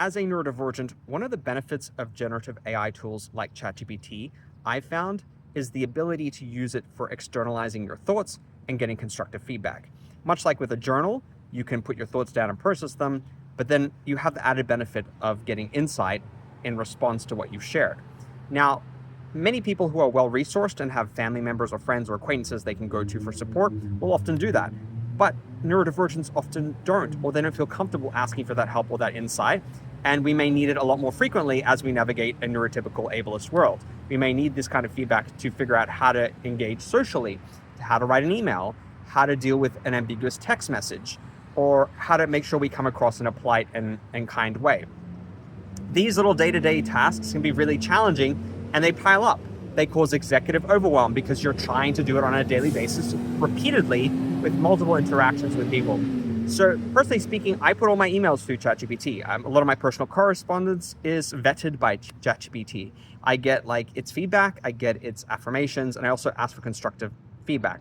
As a neurodivergent, one of the benefits of generative AI tools like ChatGPT, I found, is the ability to use it for externalizing your thoughts and getting constructive feedback. Much like with a journal, you can put your thoughts down and process them, but then you have the added benefit of getting insight in response to what you've shared. Now, many people who are well-resourced and have family members or friends or acquaintances they can go to for support will often do that. But neurodivergents often don't, or they don't feel comfortable asking for that help or that insight. And we may need it a lot more frequently as we navigate a neurotypical ableist world. We may need this kind of feedback to figure out how to engage socially, how to write an email, how to deal with an ambiguous text message, or how to make sure we come across in a polite and kind way. These little day-to-day tasks can be really challenging, and they pile up. They cause executive overwhelm because you're trying to do it on a daily basis repeatedly with multiple interactions with people. So personally speaking, I put all my emails through ChatGPT. A lot of my personal correspondence is vetted by ChatGPT. I get its feedback, I get its affirmations, and I also ask for constructive feedback.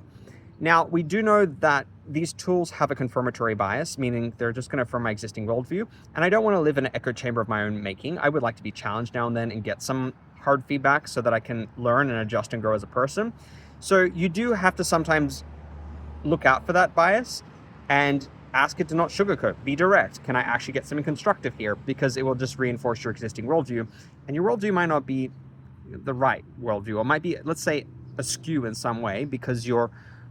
Now, we do know that these tools have a confirmatory bias, meaning they're just going to affirm my existing worldview. And I don't want to live in an echo chamber of my own making. I would like to be challenged now and then and get some hard feedback so that I can learn and adjust and grow as a person. So you do have to sometimes look out for that bias and ask it to not sugarcoat. Be direct. Can I actually get something constructive here? Because it will just reinforce your existing worldview. And your worldview might not be the right worldview, or might be, let's say, askew in some way because you're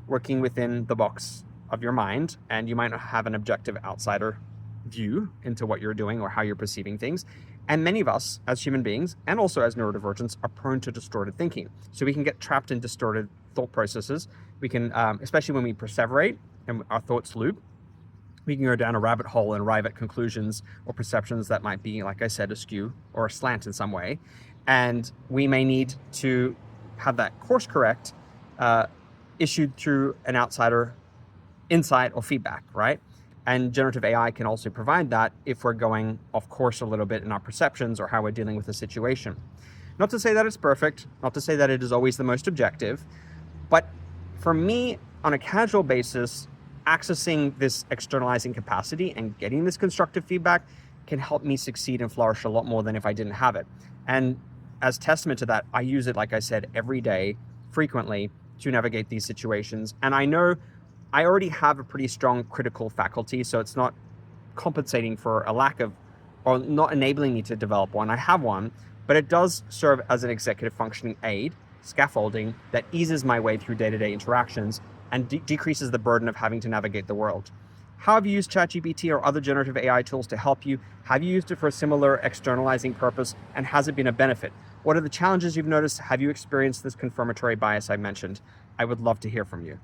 working within the box of your mind and you might not have an objective outsider view into what you're doing or how you're perceiving things. And many of us as human beings and also as neurodivergents are prone to distorted thinking. So we can get trapped in distorted thought processes. We can, especially when we perseverate and our thoughts loop, we can go down a rabbit hole and arrive at conclusions or perceptions that might be, like I said, askew or aslant in some way. And we may need to have that course correct issued through an outsider insight or feedback, right? And generative AI can also provide that if we're going off course a little bit in our perceptions or how we're dealing with a situation. Not to say that it's perfect, not to say that it is always the most objective, but for me, on a casual basis, accessing this externalizing capacity and getting this constructive feedback can help me succeed and flourish a lot more than if I didn't have it. And as testament to that, I use it, like I said, every day, frequently, to navigate these situations. And I know I already have a pretty strong critical faculty, so it's not compensating for a lack of, or not enabling me to develop one. I have one, but it does serve as an executive functioning aid, scaffolding that eases my way through day-to-day interactions and decreases the burden of having to navigate the world. How have you used ChatGPT or other generative AI tools to help you? Have you used it for a similar externalizing purpose? And has it been a benefit? What are the challenges you've noticed? Have you experienced this confirmatory bias I mentioned? I would love to hear from you.